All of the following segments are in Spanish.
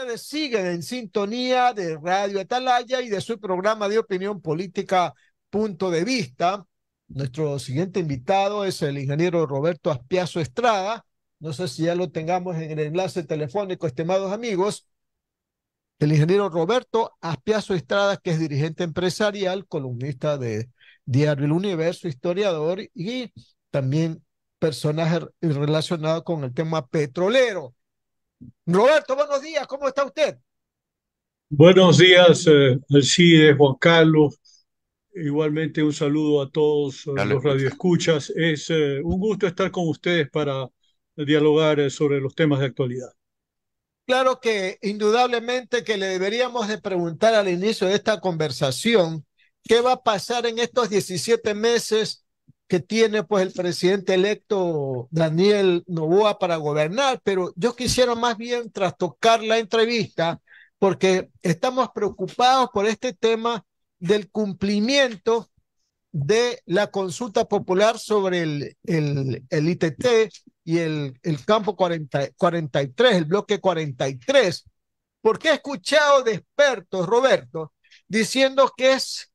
ustedes siguen en sintonía de Radio Atalaya y de su programa de opinión política Punto de Vista. Nuestro siguiente invitado es el ingeniero Roberto Aspiazo Estrada. No sé si ya lo tengamos en el enlace telefónico, estimados amigos. El ingeniero Roberto Aspiazo Estrada, que es dirigente empresarial, columnista de Diario El Universo, historiador y también personaje relacionado con el tema petrolero. Roberto, buenos días, ¿cómo está usted? Buenos días, Alcides, Juan Carlos. Igualmente un saludo a todos los radioescuchas. Es un gusto estar con ustedes para dialogar sobre los temas de actualidad. Claro que indudablemente que le deberíamos de preguntar al inicio de esta conversación qué va a pasar en estos 17 meses que tiene pues el presidente electo Daniel Noboa para gobernar, pero yo quisiera más bien trastocar la entrevista porque estamos preocupados por este tema del cumplimiento de la consulta popular sobre el ITT y el campo 43, el bloque 43, porque he escuchado de expertos, Roberto, diciendo que es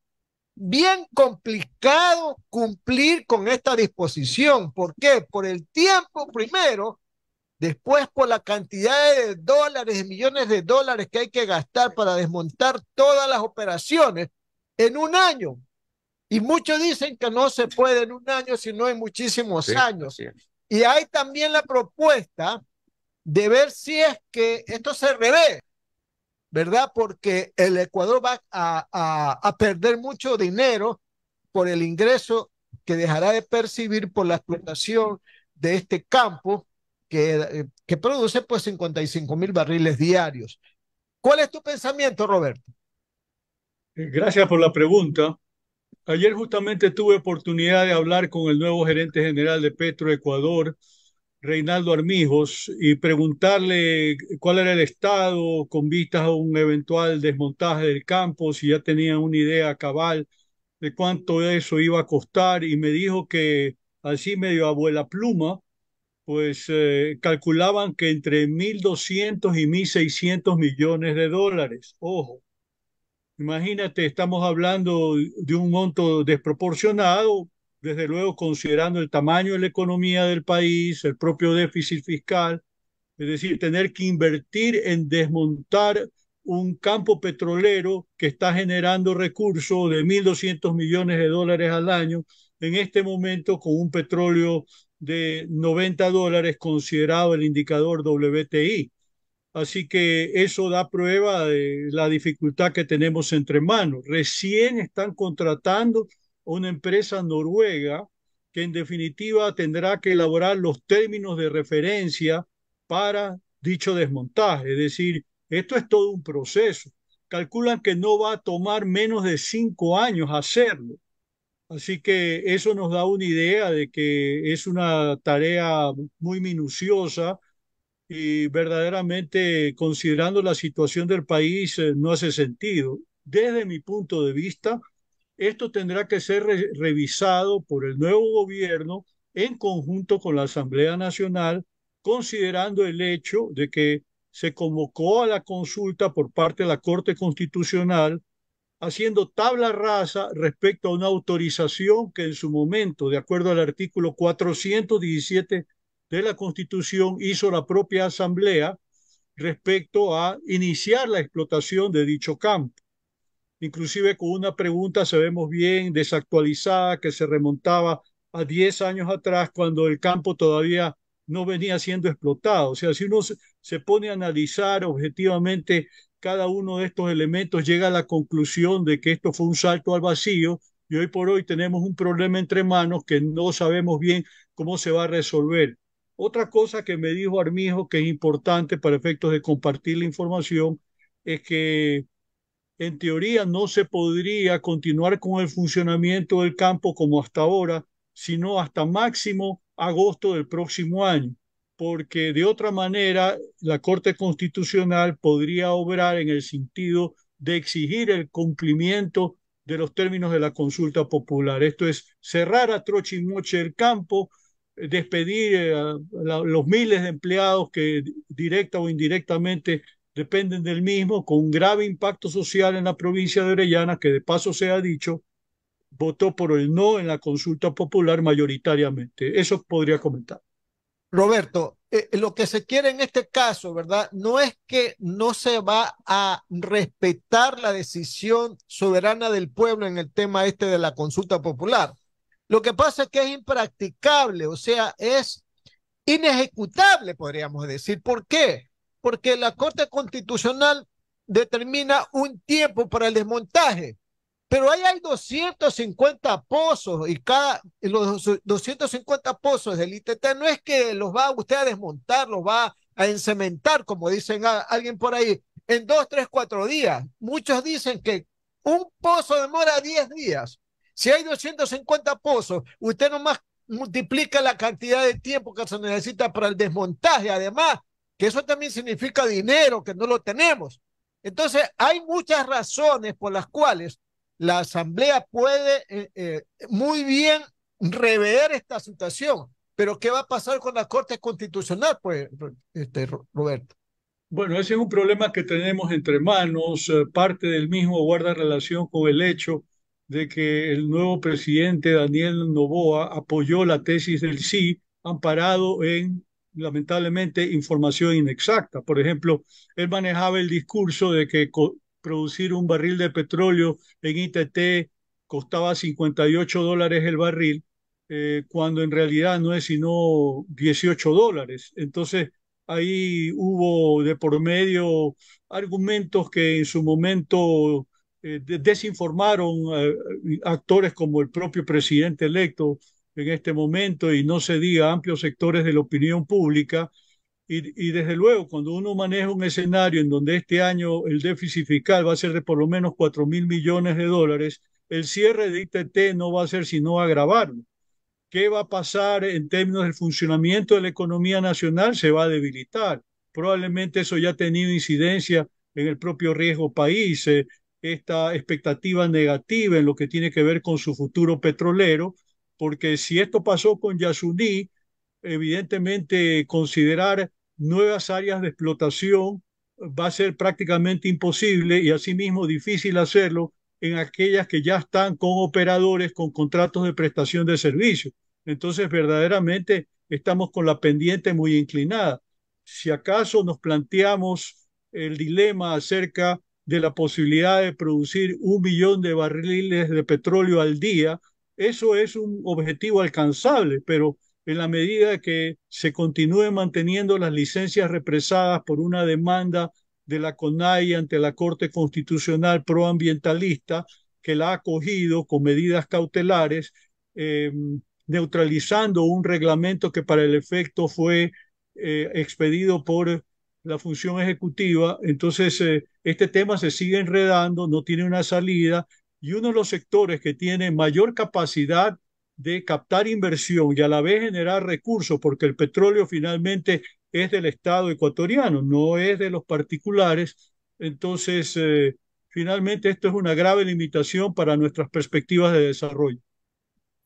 bien complicado cumplir con esta disposición. ¿Por qué? Por el tiempo primero, después por la cantidad de dólares, de millones de dólares que hay que gastar para desmontar todas las operaciones en un año. Y muchos dicen que no se puede en un año, sino en muchísimos años. Y hay también la propuesta de ver si es que esto se revé, ¿verdad? Porque el Ecuador va a perder mucho dinero por el ingreso que dejará de percibir por la explotación de este campo que produce pues 55,000 barriles diarios. ¿Cuál es tu pensamiento, Roberto? Gracias por la pregunta. Ayer justamente tuve oportunidad de hablar con el nuevo gerente general de Petroecuador, Reinaldo Armijos, y preguntarle cuál era el estado con vistas a un eventual desmontaje del campo, si ya tenían una idea cabal de cuánto eso iba a costar, y me dijo que así medio abuela pluma, pues calculaban que entre 1.200 y 1.600 millones de dólares. Ojo, imagínate, estamos hablando de un monto desproporcionado, desde luego considerando el tamaño de la economía del país, el propio déficit fiscal, es decir, tener que invertir en desmontar un campo petrolero que está generando recursos de 1.200 millones de dólares al año, en este momento con un petróleo de $90 considerado el indicador WTI. Así que eso da prueba de la dificultad que tenemos entre manos. Recién están contratando una empresa noruega que en definitiva tendrá que elaborar los términos de referencia para dicho desmontaje. Es decir, esto es todo un proceso. Calculan que no va a tomar menos de 5 años hacerlo. Así que eso nos da una idea de que es una tarea muy minuciosa y verdaderamente, considerando la situación del país, no hace sentido. Desde mi punto de vista, esto tendrá que ser revisado por el nuevo gobierno en conjunto con la Asamblea Nacional, considerando el hecho de que se convocó a la consulta por parte de la Corte Constitucional, haciendo tabla rasa respecto a una autorización que en su momento, de acuerdo al artículo 417 de la Constitución, hizo la propia Asamblea respecto a iniciar la explotación de dicho campo. Inclusive con una pregunta, sabemos bien, desactualizada, que se remontaba a 10 años atrás, cuando el campo todavía no venía siendo explotado. O sea, si uno se pone a analizar objetivamente cada uno de estos elementos, llega a la conclusión de que esto fue un salto al vacío y hoy por hoy tenemos un problema entre manos que no sabemos bien cómo se va a resolver. Otra cosa que me dijo Armijo, que es importante para efectos de compartir la información, es que en teoría no se podría continuar con el funcionamiento del campo como hasta ahora, sino hasta máximo agosto del próximo año, porque de otra manera la Corte Constitucional podría obrar en el sentido de exigir el cumplimiento de los términos de la consulta popular. Esto es cerrar a troche y moche el campo, despedir a los miles de empleados que directa o indirectamente dependen del mismo, con un grave impacto social en la provincia de Orellana, que de paso se ha dicho, votó por el no en la consulta popular mayoritariamente. Eso podría comentar. Roberto, lo que se quiere en este caso, ¿verdad? No es que no se va a respetar la decisión soberana del pueblo en el tema este de la consulta popular. Lo que pasa es que es impracticable, o sea, es inejecutable, podríamos decir. ¿Por qué? Porque la Corte Constitucional determina un tiempo para el desmontaje, pero ahí hay 250 pozos y los 250 pozos del ITT no es que los va usted a desmontar, los va a encementar, como dicen alguien por ahí, en 2, 3, 4 días. Muchos dicen que un pozo demora 10 días. Si hay 250 pozos, usted nomás multiplica la cantidad de tiempo que se necesita para el desmontaje. Además, que eso también significa dinero, que no lo tenemos. Entonces, hay muchas razones por las cuales la Asamblea puede muy bien rever esta situación. Pero ¿qué va a pasar con la Corte Constitucional, pues, Roberto? Bueno, ese es un problema que tenemos entre manos. Parte del mismo guarda relación con el hecho de que el nuevo presidente Daniel Noboa apoyó la tesis del sí, amparado en, lamentablemente, información inexacta. Por ejemplo, él manejaba el discurso de que producir un barril de petróleo en ITT costaba $58 el barril, cuando en realidad no es sino $18. Entonces, ahí hubo de por medio argumentos que en su momento desinformaron actores como el propio presidente electo en este momento y no se diga amplios sectores de la opinión pública. Y desde luego, cuando uno maneja un escenario en donde este año el déficit fiscal va a ser de por lo menos 4.000 millones de dólares, el cierre de ITT no va a ser sino agravarlo. ¿Qué va a pasar en términos del funcionamiento de la economía nacional? Se va a debilitar. Probablemente eso ya ha tenido incidencia en el propio riesgo país, esta expectativa negativa en lo que tiene que ver con su futuro petrolero, porque si esto pasó con Yasuní, evidentemente considerar nuevas áreas de explotación va a ser prácticamente imposible y asimismo difícil hacerlo en aquellas que ya están con operadores con contratos de prestación de servicios. Entonces, verdaderamente estamos con la pendiente muy inclinada. Si acaso nos planteamos el dilema acerca de la posibilidad de producir 1 millón de barriles de petróleo al día, eso es un objetivo alcanzable, pero en la medida que se continúen manteniendo las licencias represadas por una demanda de la CONAI ante la Corte Constitucional proambientalista, que la ha acogido con medidas cautelares, eh, neutralizando un reglamento que para el efecto fue expedido por la función ejecutiva. Entonces, este tema se sigue enredando, no tiene una salida, y uno de los sectores que tiene mayor capacidad de captar inversión y a la vez generar recursos, porque el petróleo finalmente es del Estado ecuatoriano, no es de los particulares. Entonces, finalmente esto es una grave limitación para nuestras perspectivas de desarrollo.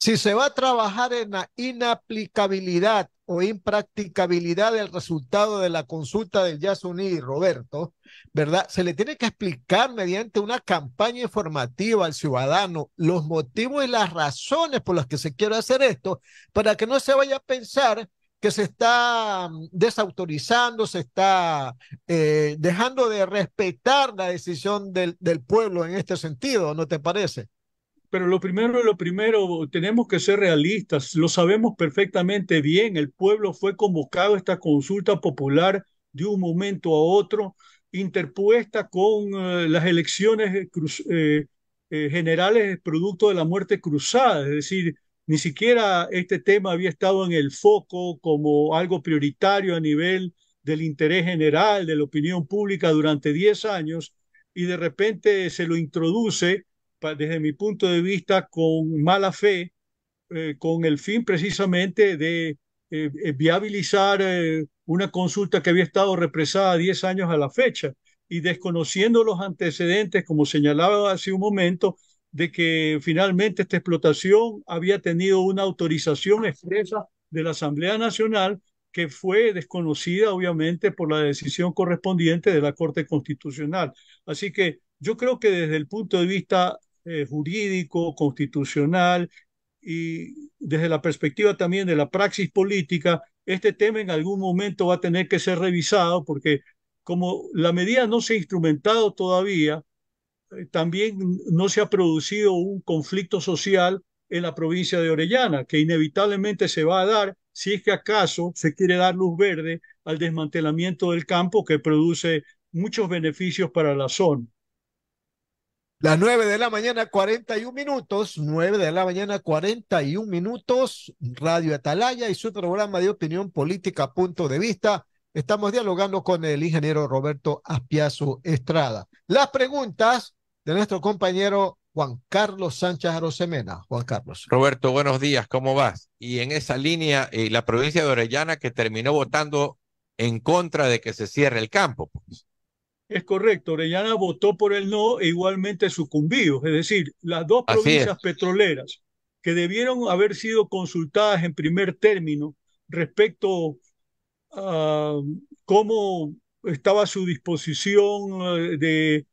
Si se va a trabajar en la inaplicabilidad o impracticabilidad del resultado de la consulta del Yasuní, Roberto, ¿verdad? Se le tiene que explicar mediante una campaña informativa al ciudadano los motivos y las razones por las que se quiere hacer esto, para que no se vaya a pensar que se está desautorizando, se está dejando de respetar la decisión del pueblo en este sentido, ¿no te parece? Pero lo primero, tenemos que ser realistas, lo sabemos perfectamente bien, el pueblo fue convocado a esta consulta popular de un momento a otro, interpuesta con las elecciones generales producto de la muerte cruzada, es decir, ni siquiera este tema había estado en el foco como algo prioritario a nivel del interés general, de la opinión pública durante 10 años, y de repente se lo introduce desde mi punto de vista, con mala fe, con el fin precisamente de viabilizar una consulta que había estado represada 10 años a la fecha y desconociendo los antecedentes, como señalaba hace un momento, de que finalmente esta explotación había tenido una autorización expresa de la Asamblea Nacional que fue desconocida obviamente por la decisión correspondiente de la Corte Constitucional. Así que yo creo que desde el punto de vista jurídico, constitucional y desde la perspectiva también de la praxis política, este tema en algún momento va a tener que ser revisado porque como la medida no se ha instrumentado todavía, también no se ha producido un conflicto social en la provincia de Orellana, que inevitablemente se va a dar si es que acaso se quiere dar luz verde al desmantelamiento del campo que produce muchos beneficios para la zona. Las 9 de la mañana, 41 minutos, 9 de la mañana, 41 minutos, Radio Atalaya y su programa de opinión política, punto de vista. Estamos dialogando con el ingeniero Roberto Aspiazu Estrada. Las preguntas de nuestro compañero Juan Carlos Sánchez Arosemena. Juan Carlos. Roberto, buenos días, ¿cómo vas? Y en esa línea, la provincia de Orellana que terminó votando en contra de que se cierre el campo, pues. Es correcto, Orellana votó por el no e igualmente sucumbió. Es decir, las dos Así es, provincias petroleras que debieron haber sido consultadas en primer término respecto a cómo estaba su disposición de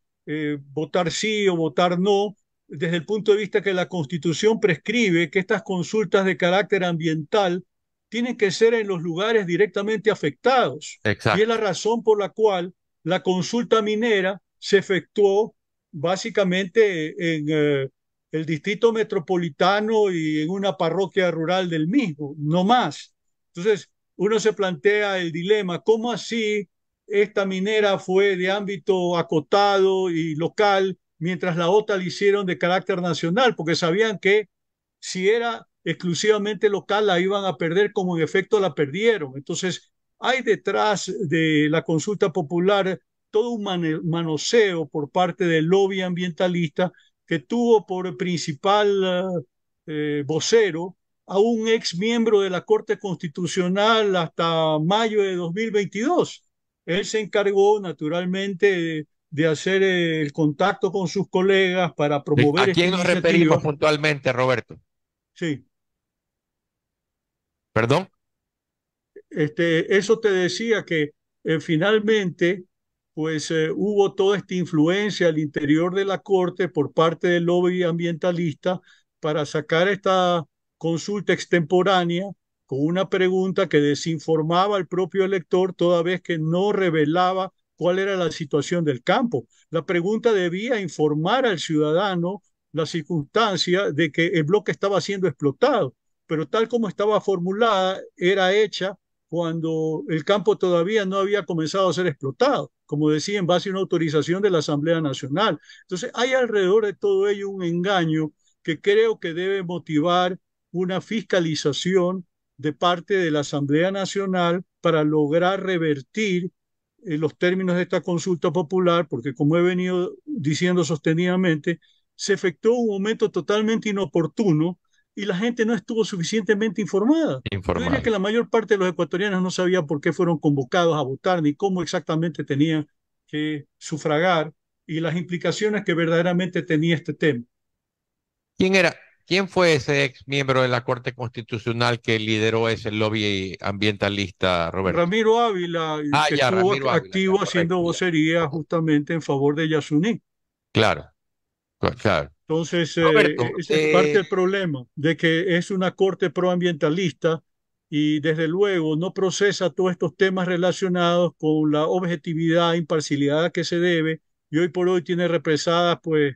votar sí o votar no, desde el punto de vista que la Constitución prescribe que estas consultas de carácter ambiental tienen que ser en los lugares directamente afectados. Y es la exacto, razón por la cual la consulta minera se efectuó básicamente en el distrito metropolitano y en una parroquia rural del mismo, no más. Entonces, uno se plantea el dilema, ¿cómo así esta minera fue de ámbito acotado y local, mientras la otra la hicieron de carácter nacional? Porque sabían que si era exclusivamente local la iban a perder, como en efecto la perdieron. Entonces, hay detrás de la consulta popular todo un manoseo por parte del lobby ambientalista que tuvo por principal vocero a un ex miembro de la Corte Constitucional hasta mayo de 2022. Él se encargó naturalmente de hacer el contacto con sus colegas para ¿A promover esta quién nos referimos iniciativa. puntualmente, Roberto? Sí, ¿Perdón? eso te decía que finalmente pues hubo toda esta influencia al interior de la Corte por parte del lobby ambientalista para sacar esta consulta extemporánea con una pregunta que desinformaba al propio elector toda vez que no revelaba cuál era la situación del campo. La pregunta debía informar al ciudadano la circunstancia de que el bloque estaba siendo explotado, pero tal como estaba formulada, era hecha cuando el campo todavía no había comenzado a ser explotado, como decía, en base a una autorización de la Asamblea Nacional. Entonces, hay alrededor de todo ello un engaño que creo que debe motivar una fiscalización de parte de la Asamblea Nacional para lograr revertir los términos de esta consulta popular, porque como he venido diciendo sostenidamente, se efectuó un momento totalmente inoportuno y la gente no estuvo suficientemente informada. Yo diría que Informado. la mayor parte de los ecuatorianos no sabía por qué fueron convocados a votar ni cómo exactamente tenían que sufragar y las implicaciones que verdaderamente tenía este tema. ¿Quién era? ¿Quién fue ese ex miembro de la Corte Constitucional que lideró ese lobby ambientalista, Roberto? Ramiro Ávila, Ah, que ya, estuvo Ramiro Ávila, ya, activo haciendo correcto, ya. vocería justamente en favor de Yasuní. Claro, claro. Entonces, Roberto, ese es parte del problema, de que es una corte proambientalista y desde luego no procesa todos estos temas relacionados con la objetividad, imparcialidad que se debe, y hoy por hoy tiene represadas pues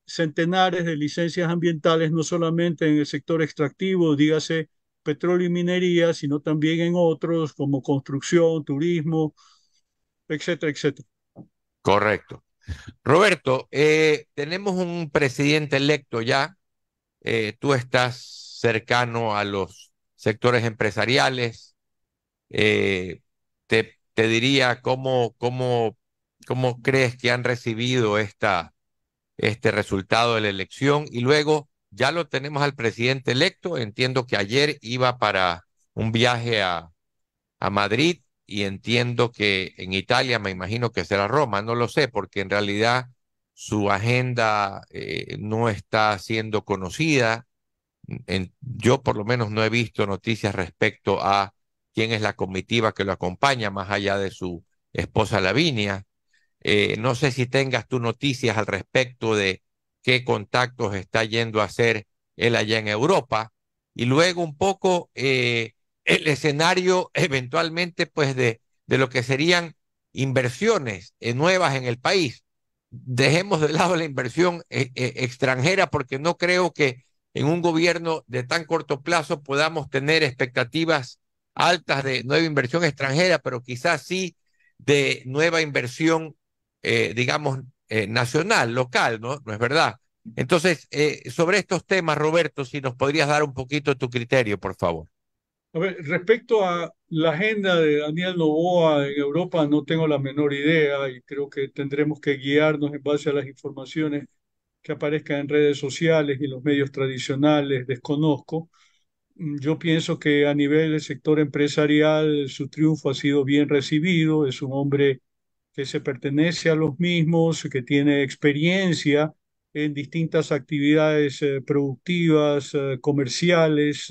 centenares de licencias ambientales, no solamente en el sector extractivo, dígase petróleo y minería, sino también en otros como construcción, turismo, etcétera, etcétera. correcto. Roberto, tenemos un presidente electo ya. Tú estás cercano a los sectores empresariales. Te diría cómo crees que han recibido este resultado de la elección. Y luego ya lo tenemos al presidente electo. Entiendo que ayer iba para un viaje a Madrid y entiendo que en Italia me imagino que será Roma, no lo sé, porque en realidad su agenda no está siendo conocida. Yo por lo menos no he visto noticias respecto a quién es la comitiva que lo acompaña, más allá de su esposa Lavinia. No sé si tengas tú noticias al respecto de qué contactos está yendo a hacer él allá en Europa. Y luego un poco el escenario eventualmente pues de lo que serían inversiones nuevas en el país. Dejemos de lado la inversión extranjera porque no creo que en un gobierno de tan corto plazo podamos tener expectativas altas de nueva inversión extranjera, pero quizás sí de nueva inversión, digamos, nacional, local, ¿no? ¿No es verdad? Entonces, sobre estos temas, Roberto, si nos podrías dar un poquito tu criterio, por favor. A ver, respecto a la agenda de Daniel Noboa en Europa, no tengo la menor idea y creo que tendremos que guiarnos en base a las informaciones que aparezcan en redes sociales y los medios tradicionales. Desconozco. Yo pienso que a nivel del sector empresarial su triunfo ha sido bien recibido. Es un hombre que se pertenece a los mismos, que tiene experiencia en distintas actividades productivas, comerciales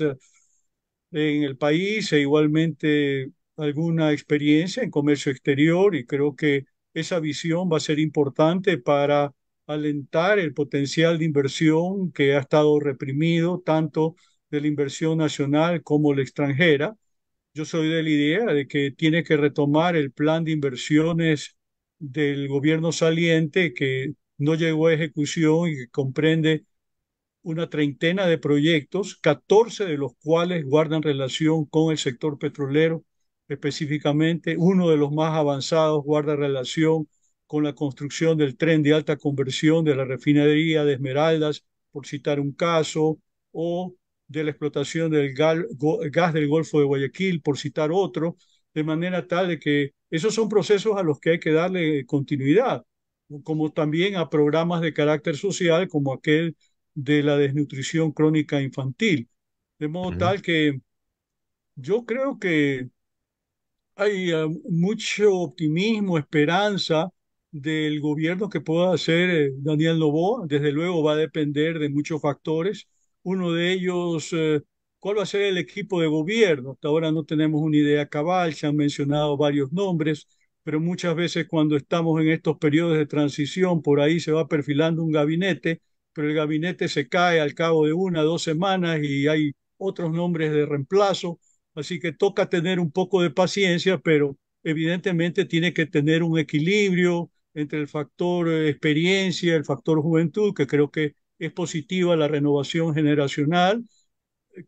en el país e igualmente alguna experiencia en comercio exterior y creo que esa visión va a ser importante para alentar el potencial de inversión que ha estado reprimido tanto de la inversión nacional como la extranjera. Yo soy de la idea de que tiene que retomar el plan de inversiones del gobierno saliente que no llegó a ejecución y que comprende una treintena de proyectos, 14 de los cuales guardan relación con el sector petrolero. Específicamente, uno de los más avanzados guarda relación con la construcción del tren de alta conversión de la refinería de Esmeraldas, por citar un caso, o de la explotación del gas del Golfo de Guayaquil, por citar otro, de manera tal de que esos son procesos a los que hay que darle continuidad, como también a programas de carácter social como aquel de la desnutrición crónica infantil. De modo Ujú. tal que yo creo que hay mucho optimismo, esperanza del gobierno que pueda hacer Daniel Noboa. Desde luego va a depender de muchos factores. Uno de ellos, ¿cuál va a ser el equipo de gobierno? Hasta ahora no tenemos una idea cabal, se han mencionado varios nombres, pero muchas veces cuando estamos en estos periodos de transición, por ahí se va perfilando un gabinete, pero el gabinete se cae al cabo de 1 o 2 semanas y hay otros nombres de reemplazo. Así que toca tener un poco de paciencia, pero evidentemente tiene que tener un equilibrio entre el factor experiencia, el factor juventud, que creo que es positiva la renovación generacional.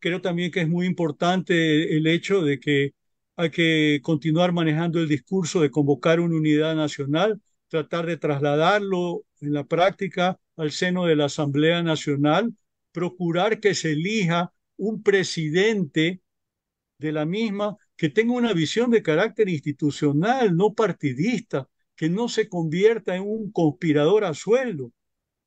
Creo también que es muy importante el hecho de que hay que continuar manejando el discurso de convocar una unidad nacional, tratar de trasladarlo en la práctica al seno de la Asamblea Nacional, procurar que se elija un presidente de la misma que tenga una visión de carácter institucional, no partidista, que no se convierta en un conspirador a sueldo,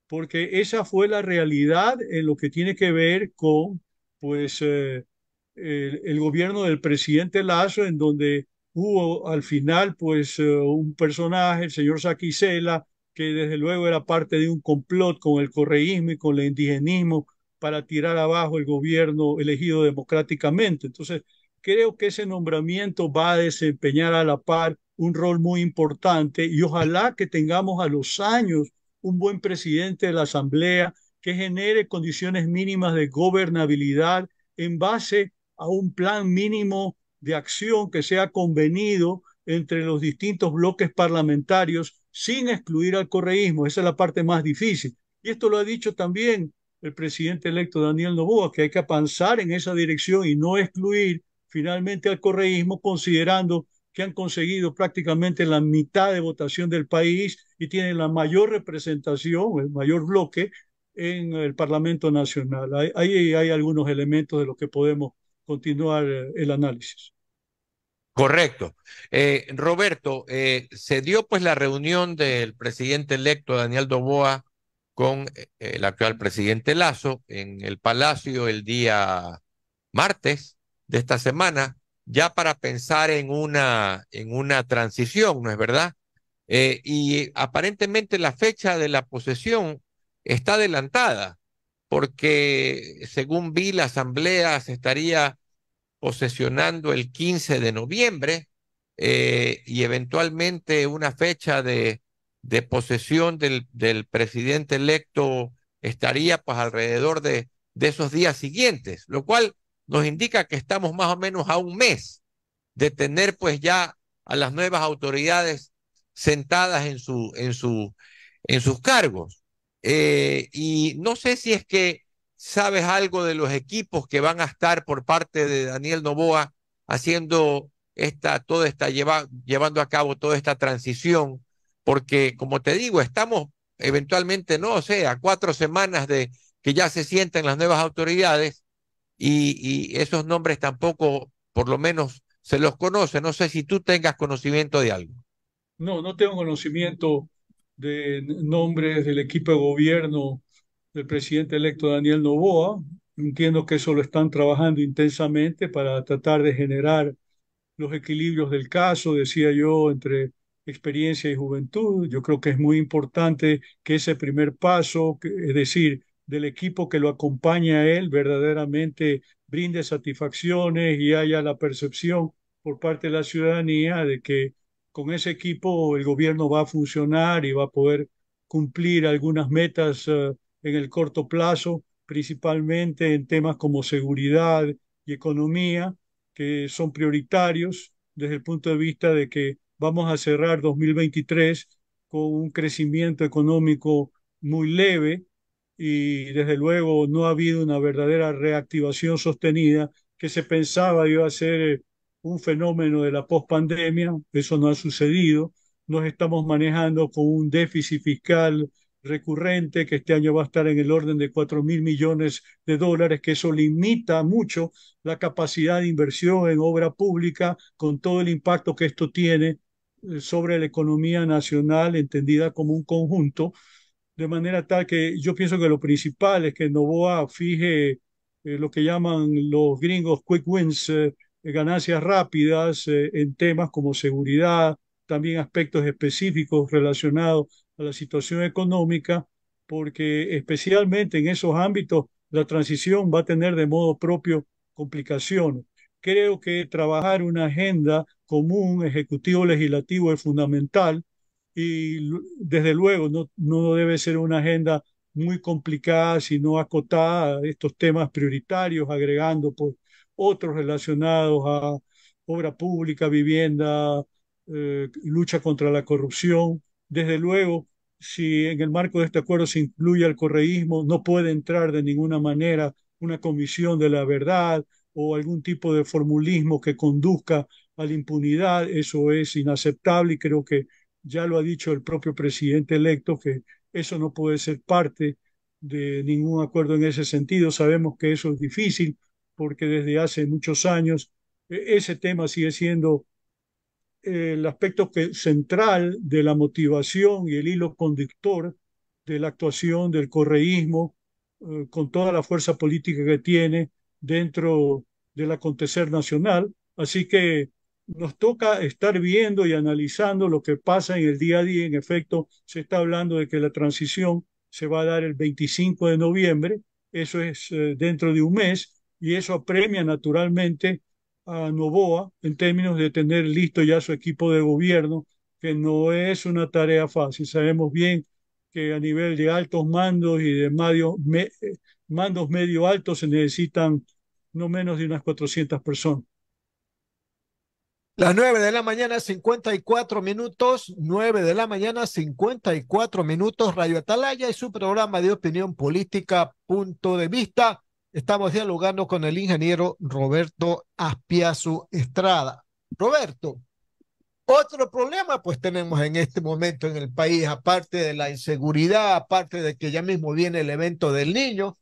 porque esa fue la realidad en lo que tiene que ver con pues, el gobierno del presidente Lazo, en donde hubo al final pues, un personaje, el señor Saquicela, que desde luego era parte de un complot con el correísmo y con el indigenismo para tirar abajo el gobierno elegido democráticamente. Entonces, creo que ese nombramiento va a desempeñar a la par un rol muy importante y ojalá que tengamos a los años un buen presidente de la Asamblea que genere condiciones mínimas de gobernabilidad en base a un plan mínimo de acción que sea convenido entre los distintos bloques parlamentarios sin excluir al correísmo. Esa es la parte más difícil. Y esto lo ha dicho también el presidente electo Daniel Noboa, que hay que avanzar en esa dirección y no excluir finalmente al correísmo, considerando que han conseguido prácticamente la mitad de votación del país y tienen la mayor representación, el mayor bloque en el Parlamento Nacional. Ahí hay algunos elementos de los que podemos continuar el análisis. Correcto. Roberto, se dio pues la reunión del presidente electo Daniel Noboa con el actual presidente Lazo en el Palacio el día martes de esta semana, ya para pensar en una transición, ¿no es verdad? Y aparentemente la fecha de la posesión está adelantada, porque según vi, la asamblea se estaría posesionando el 15 de noviembre y eventualmente una fecha de posesión del presidente electo estaría pues alrededor de esos días siguientes, lo cual nos indica que estamos más o menos a un mes de tener pues ya a las nuevas autoridades sentadas en sus cargos. Y no sé si es que sabes algo de los equipos que van a estar por parte de Daniel Noboa haciendo llevando a cabo toda esta transición, porque como te digo, estamos eventualmente, no sé, a 4 semanas de que ya se sienten las nuevas autoridades y esos nombres tampoco, por lo menos, se los conoce. No sé si tú tengas conocimiento de algo. No, no tengo conocimiento de nombres del equipo de gobierno del presidente electo Daniel Noboa. Entiendo que eso lo están trabajando intensamente para tratar de generar los equilibrios del caso, decía yo, entre experiencia y juventud. Yo creo que es muy importante que ese primer paso, es decir, del equipo que lo acompaña a él, verdaderamente brinde satisfacciones y haya la percepción por parte de la ciudadanía de que con ese equipo el gobierno va a funcionar y va a poder cumplir algunas metas en el corto plazo, principalmente en temas como seguridad y economía, que son prioritarios desde el punto de vista de que vamos a cerrar 2023 con un crecimiento económico muy leve y desde luego no ha habido una verdadera reactivación sostenida que se pensaba iba a ser un fenómeno de la pospandemia. Eso no ha sucedido. Nos estamos manejando con un déficit fiscal recurrente que este año va a estar en el orden de 4.000 millones de dólares, que eso limita mucho la capacidad de inversión en obra pública con todo el impacto que esto tiene sobre la economía nacional entendida como un conjunto, de manera tal que yo pienso que lo principal es que Novoa fije lo que llaman los gringos quick wins, ganancias rápidas en temas como seguridad, también aspectos específicos relacionados a la situación económica, porque especialmente en esos ámbitos la transición va a tener de modo propio complicaciones. Creo que trabajar una agenda común, ejecutivo-legislativo, es fundamental y desde luego no debe ser una agenda muy complicada, sino acotada a estos temas prioritarios, agregando pues, otros relacionados a obra pública, vivienda, lucha contra la corrupción. Desde luego, si en el marco de este acuerdo se incluye el correísmo, no puede entrar de ninguna manera una comisión de la verdad o algún tipo de formulismo que conduzca a la impunidad. Eso es inaceptable y creo que ya lo ha dicho el propio presidente electo, que eso no puede ser parte de ningún acuerdo en ese sentido. Sabemos que eso es difícil porque desde hace muchos años ese tema sigue siendo el aspecto central de la motivación y el hilo conductor de la actuación del correísmo, con toda la fuerza política que tiene dentro del acontecer nacional. Así que nos toca estar viendo y analizando lo que pasa en el día a día. En efecto, se está hablando de que la transición se va a dar el 25 de noviembre, eso es dentro de un mes, y eso apremia naturalmente a Noboa en términos de tener listo ya su equipo de gobierno, que no es una tarea fácil. Sabemos bien que a nivel de altos mandos y de mandos medio altos se necesitan no menos de unas 400 personas. Las 9 de la mañana, 54 minutos, 9 de la mañana, 54 minutos, Radio Atalaya y su programa de opinión política, Punto de Vista. Estamos dialogando con el ingeniero Roberto Aspiazu Estrada. Roberto, otro problema pues tenemos en este momento en el país, aparte de la inseguridad, aparte de que ya mismo viene el evento del niño,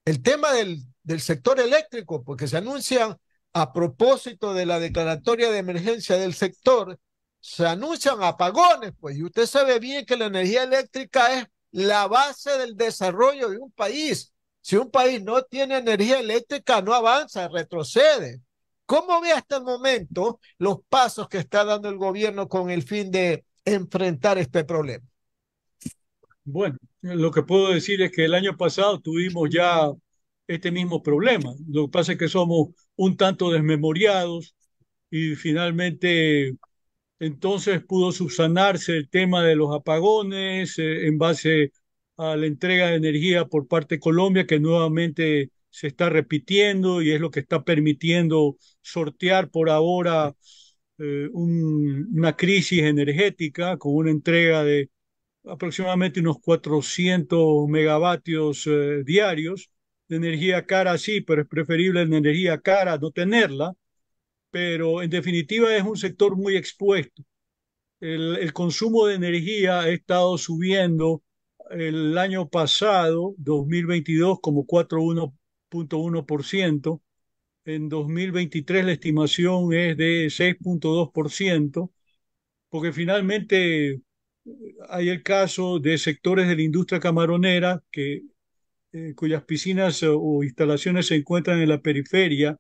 el tema del sector eléctrico, porque se anuncian a propósito de la declaratoria de emergencia del sector, se anuncian apagones, pues, y usted sabe bien que la energía eléctrica es la base del desarrollo de un país. Si un país no tiene energía eléctrica, no avanza, retrocede. ¿Cómo ve hasta el momento los pasos que está dando el gobierno con el fin de enfrentar este problema? Bueno, lo que puedo decir es que el año pasado tuvimos ya este mismo problema. Lo que pasa es que somos un tanto desmemoriados y finalmente entonces pudo subsanarse el tema de los apagones en base a la entrega de energía por parte de Colombia, que nuevamente se está repitiendo y es lo que está permitiendo sortear por ahora una crisis energética con una entrega de aproximadamente unos 400 megavatios diarios de energía cara, sí, pero es preferible en energía cara no tenerla, pero en definitiva es un sector muy expuesto. El consumo de energía ha estado subiendo el año pasado, 2022, como 4,1%. En 2023 la estimación es de 6,2%, porque finalmente hay el caso de sectores de la industria camaronera cuyas piscinas o instalaciones se encuentran en la periferia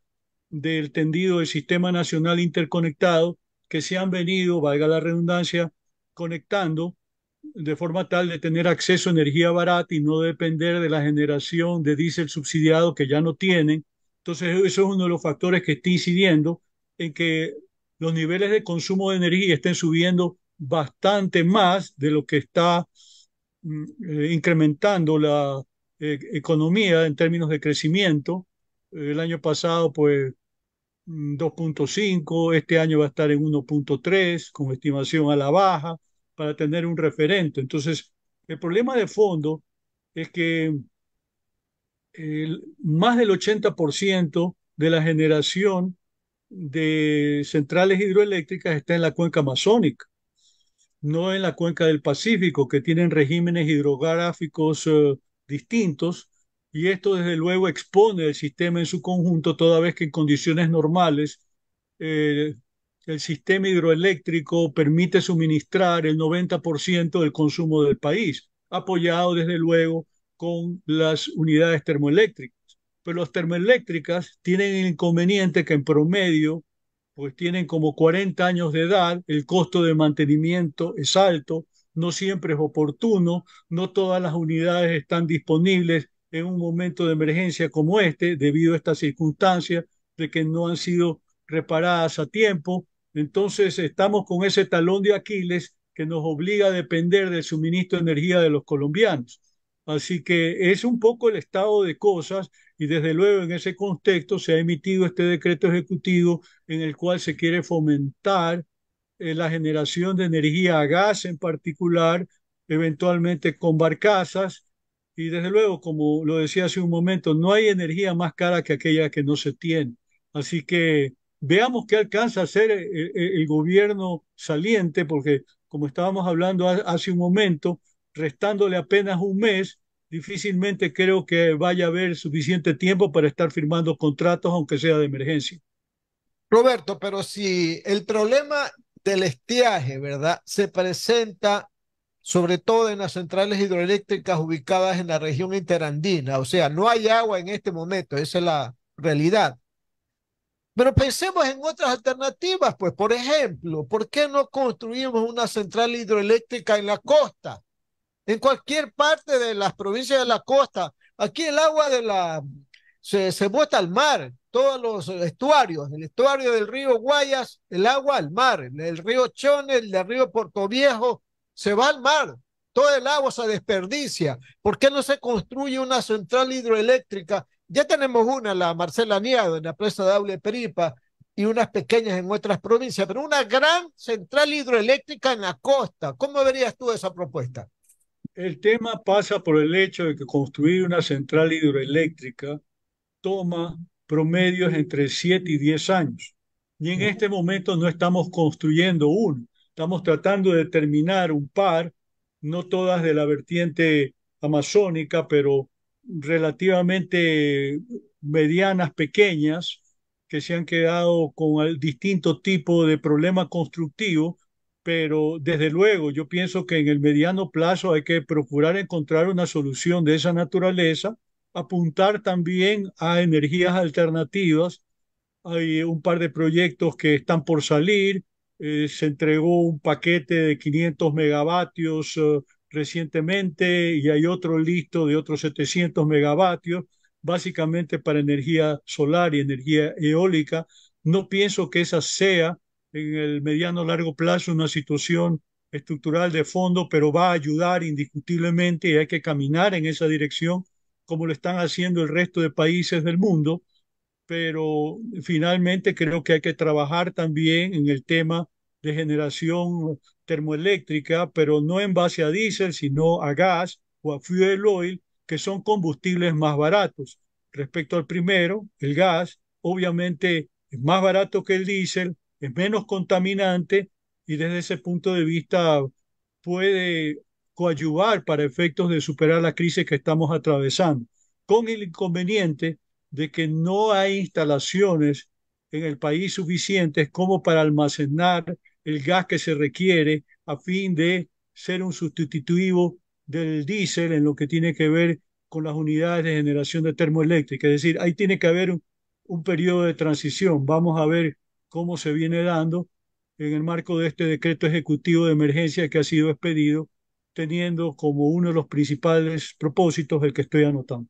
del tendido del Sistema Nacional Interconectado, que se han venido, valga la redundancia, conectando de forma tal de tener acceso a energía barata y no depender de la generación de diésel subsidiado que ya no tienen. Entonces, eso es uno de los factores que está incidiendo en que los niveles de consumo de energía estén subiendo bastante más de lo que está incrementando la economía en términos de crecimiento. El año pasado, pues 2,5, este año va a estar en 1,3 con estimación a la baja para tener un referente. Entonces, el problema de fondo es que más del 80% de la generación de centrales hidroeléctricas está en la cuenca amazónica, no en la cuenca del Pacífico, que tienen regímenes hidrográficos distintos, y esto desde luego expone el sistema en su conjunto, toda vez que en condiciones normales eh, el sistema hidroeléctrico permite suministrar el 90% del consumo del país, apoyado desde luego con las unidades termoeléctricas. Pero las termoeléctricas tienen el inconveniente que en promedio pues tienen como 40 años de edad, el costo de mantenimiento es alto, no siempre es oportuno, no todas las unidades están disponibles en un momento de emergencia como este, debido a estas circunstancias de que no han sido reparadas a tiempo. Entonces estamos con ese talón de Aquiles que nos obliga a depender del suministro de energía de los colombianos. Así que es un poco el estado de cosas y desde luego en ese contexto se ha emitido este decreto ejecutivo en el cual se quiere fomentar la generación de energía a gas en particular, eventualmente con barcazas. Y desde luego, como lo decía hace un momento, no hay energía más cara que aquella que no se tiene. Así que veamos qué alcanza a hacer el gobierno saliente, porque como estábamos hablando hace un momento, restándole apenas un mes, difícilmente creo que vaya a haber suficiente tiempo para estar firmando contratos, aunque sea de emergencia. Roberto, pero si el problema del estiaje, ¿verdad? Se presenta sobre todo en las centrales hidroeléctricas ubicadas en la región interandina, o sea, no hay agua en este momento, esa es la realidad. Pero pensemos en otras alternativas, pues, por ejemplo, ¿por qué no construimos una central hidroeléctrica en la costa? En cualquier parte de las provincias de la costa. Aquí el agua se bota al mar, todos los estuarios, el estuario del río Guayas, el agua al mar, el río Chone, el del río Portoviejo, se va al mar, todo el agua se desperdicia. ¿Por qué no se construye una central hidroeléctrica? Ya tenemos una, la Marcela Niado, en la presa de Aule Peripa, y unas pequeñas en otras provincias, pero una gran central hidroeléctrica en la costa. ¿Cómo verías tú esa propuesta? El tema pasa por el hecho de que construir una central hidroeléctrica toma promedios entre 7 y 10 años. Y en este momento no estamos construyendo uno, estamos tratando de terminar un par, no todas de la vertiente amazónica, pero relativamente medianas, pequeñas, que se han quedado con el distinto tipo de problema constructivo, pero desde luego yo pienso que en el mediano plazo hay que procurar encontrar una solución de esa naturaleza, apuntar también a energías alternativas. Hay un par de proyectos que están por salir. Se entregó un paquete de 500 megavatios recientemente y hay otro listo de otros 700 megavatios. básicamente para energía solar y energía eólica. No pienso que esa sea en el mediano largo plazo una situación estructural de fondo, pero va a ayudar indiscutiblemente y hay que caminar en esa dirección como lo están haciendo el resto de países del mundo. Pero finalmente creo que hay que trabajar también en el tema de generación termoeléctrica, pero no en base a diésel, sino a gas o a fuel oil, que son combustibles más baratos. Respecto al primero, el gas, obviamente es más barato que el diésel, es menos contaminante y desde ese punto de vista puede coadyuvar para efectos de superar la crisis que estamos atravesando, con el inconveniente de que no hay instalaciones en el país suficientes como para almacenar el gas que se requiere a fin de ser un sustitutivo del diésel en lo que tiene que ver con las unidades de generación de termoeléctrica. Es decir, ahí tiene que haber un periodo de transición. Vamos a ver cómo se viene dando en el marco de este decreto ejecutivo de emergencia que ha sido expedido, teniendo como uno de los principales propósitos el que estoy anotando.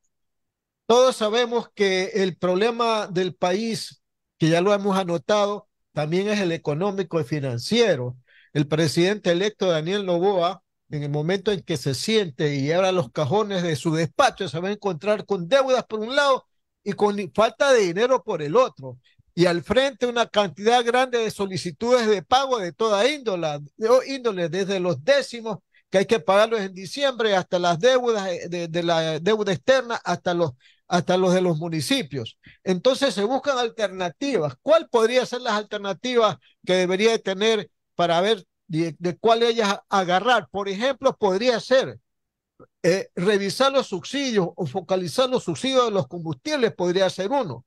Todos sabemos que el problema del país, que ya lo hemos anotado, también es el económico y financiero. El presidente electo Daniel Noboa, en el momento en que se siente y abra los cajones de su despacho, se va a encontrar con deudas por un lado y con falta de dinero por el otro. Y al frente una cantidad grande de solicitudes de pago de toda índole, desde los décimos que hay que pagarlos en diciembre hasta las deudas de la deuda externa, hasta los de los municipios. Entonces se buscan alternativas. ¿Cuál podría ser las alternativas que debería de tener para ver de cuál de ellas agarrar? Por ejemplo, podría ser revisar los subsidios o focalizar los subsidios de los combustibles, podría ser uno.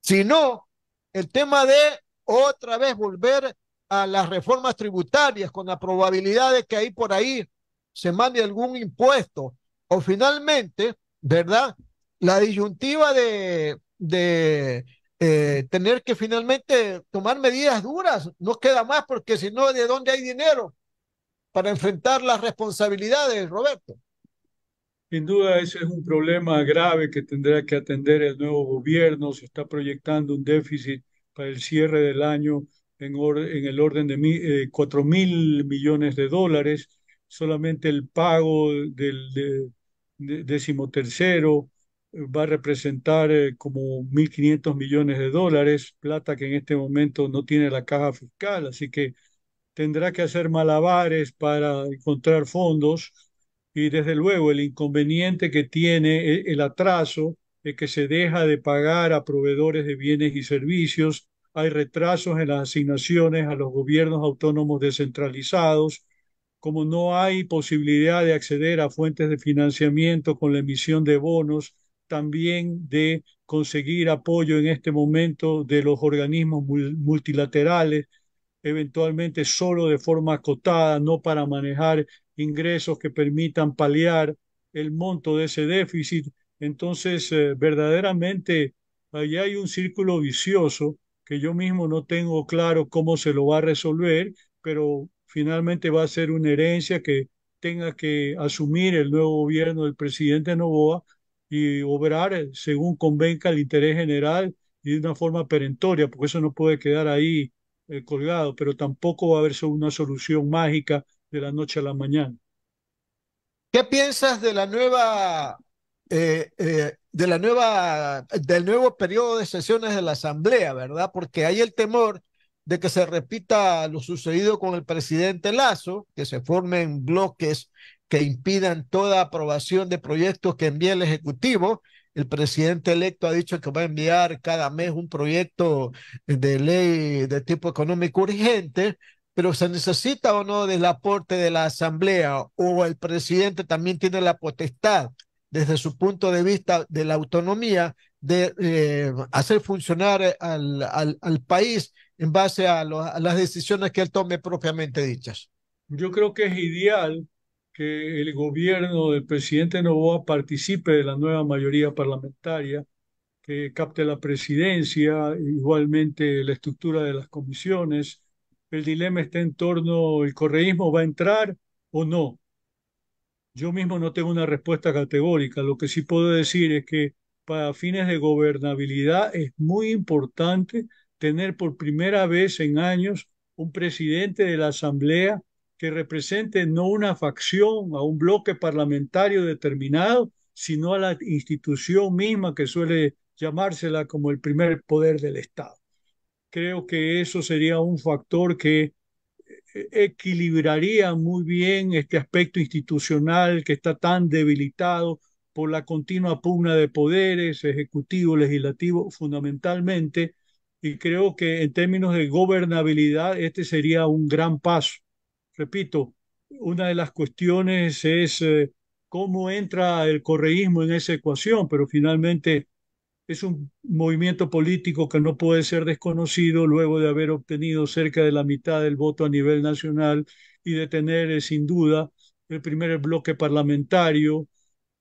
Si no, el tema de otra vez volver a las reformas tributarias con la probabilidad de que ahí por ahí se mande algún impuesto o finalmente, ¿verdad? La disyuntiva de tener que finalmente tomar medidas duras, no queda más porque si no, ¿de dónde hay dinero para enfrentar las responsabilidades, Roberto? Sin duda, ese es un problema grave que tendrá que atender el nuevo gobierno. Se está proyectando un déficit para el cierre del año en el orden de 4.000 millones de dólares. Solamente el pago del decimotercero va a representar como 1.500 millones de dólares, plata que en este momento no tiene la caja fiscal. Así que tendrá que hacer malabares para encontrar fondos y desde luego el inconveniente que tiene el atraso es que se deja de pagar a proveedores de bienes y servicios, hay retrasos en las asignaciones a los gobiernos autónomos descentralizados, como no hay posibilidad de acceder a fuentes de financiamiento con la emisión de bonos, también de conseguir apoyo en este momento de los organismos multilaterales eventualmente solo de forma acotada, no para manejar ingresos que permitan paliar el monto de ese déficit. Entonces, verdaderamente, ahí hay un círculo vicioso que yo mismo no tengo claro cómo se lo va a resolver, pero finalmente va a ser una herencia que tenga que asumir el nuevo gobierno del presidente Noboa y obrar según convenga el interés general y de una forma perentoria, porque eso no puede quedar ahí colgado, pero tampoco va a haber una solución mágica de la noche a la mañana. ¿Qué piensas de del nuevo periodo de sesiones de la Asamblea, verdad? Porque hay el temor de que se repita lo sucedido con el presidente Lazo, que se formen bloques que impidan toda aprobación de proyectos que envíe el Ejecutivo. El presidente electo ha dicho que va a enviar cada mes un proyecto de ley de tipo económico urgente, pero ¿se necesita o no del aporte de la Asamblea o el presidente también tiene la potestad desde su punto de vista de la autonomía de hacer funcionar al país en base a las decisiones que él tome propiamente dichas? Yo creo que es ideal que el gobierno del presidente Noboa participe de la nueva mayoría parlamentaria, que capte la presidencia, igualmente la estructura de las comisiones. El dilema está en torno, ¿el correísmo va a entrar o no? Yo mismo no tengo una respuesta categórica. Lo que sí puedo decir es que para fines de gobernabilidad es muy importante tener por primera vez en años un presidente de la Asamblea que represente no una facción, a un bloque parlamentario determinado, sino a la institución misma que suele llamársela como el primer poder del Estado. Creo que eso sería un factor que equilibraría muy bien este aspecto institucional que está tan debilitado por la continua pugna de poderes, ejecutivo, legislativo, fundamentalmente, y creo que en términos de gobernabilidad este sería un gran paso. Repito, una de las cuestiones es cómo entra el correísmo en esa ecuación, pero finalmente es un movimiento político que no puede ser desconocido luego de haber obtenido cerca de la mitad del voto a nivel nacional y de tener sin duda el primer bloque parlamentario,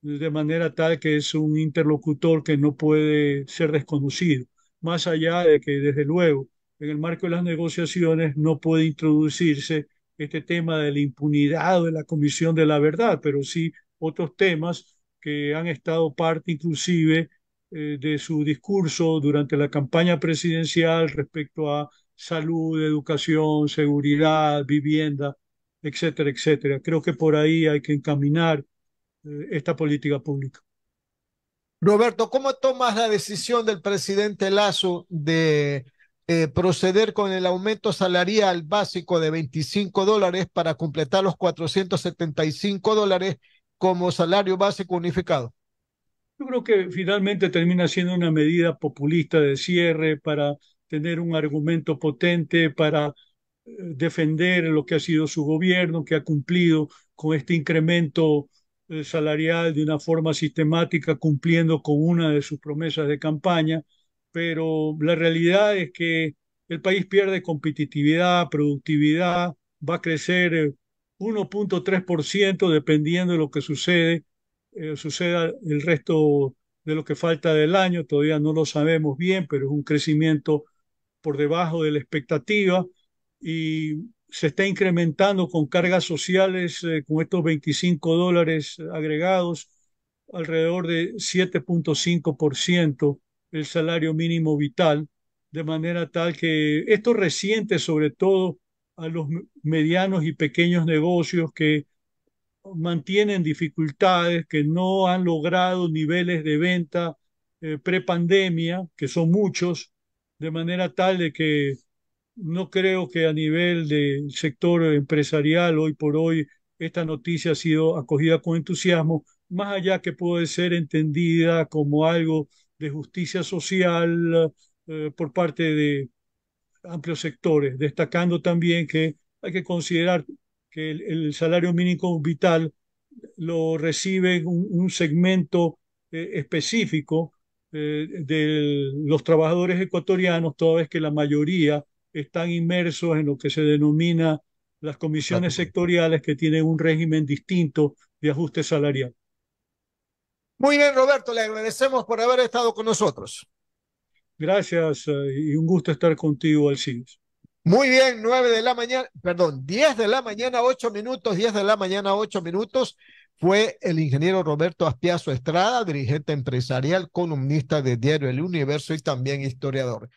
de manera tal que es un interlocutor que no puede ser desconocido, más allá de que desde luego en el marco de las negociaciones no puede introducirse este tema de la impunidad o de la comisión de la verdad, pero sí otros temas que han estado parte inclusive de su discurso durante la campaña presidencial respecto a salud, educación, seguridad, vivienda, etcétera, etcétera. Creo que por ahí hay que encaminar esta política pública. Roberto, ¿cómo tomas la decisión del presidente Lasso de proceder con el aumento salarial básico de $25 para completar los $475 como salario básico unificado? Yo creo que finalmente termina siendo una medida populista de cierre para tener un argumento potente para defender lo que ha sido su gobierno, que ha cumplido con este incremento salarial de una forma sistemática, cumpliendo con una de sus promesas de campaña, pero la realidad es que el país pierde competitividad, productividad, va a crecer 1,3% dependiendo de lo que suceda el resto de lo que falta del año, todavía no lo sabemos bien, pero es un crecimiento por debajo de la expectativa y se está incrementando con cargas sociales, con estos $25 agregados, alrededor de 7,5% el salario mínimo vital, de manera tal que esto resiente sobre todo a los medianos y pequeños negocios que mantienen dificultades, que no han logrado niveles de venta prepandemia, que son muchos, de manera tal de que no creo que a nivel del sector empresarial hoy por hoy esta noticia ha sido acogida con entusiasmo, más allá que puede ser entendida como algo de justicia social por parte de amplios sectores, destacando también que hay que considerar que el salario mínimo vital lo recibe un segmento específico de los trabajadores ecuatorianos, toda vez que la mayoría están inmersos en lo que se denomina las comisiones sectoriales que tienen un régimen distinto de ajuste salarial. Muy bien, Roberto, le agradecemos por haber estado con nosotros. Gracias y un gusto estar contigo, Alcides. Muy bien, 9 de la mañana, perdón, 10 de la mañana, 8 minutos, 10 de la mañana, 8 minutos. Fue el ingeniero Roberto Aspiazo Estrada, dirigente empresarial, columnista de Diario El Universo y también historiador.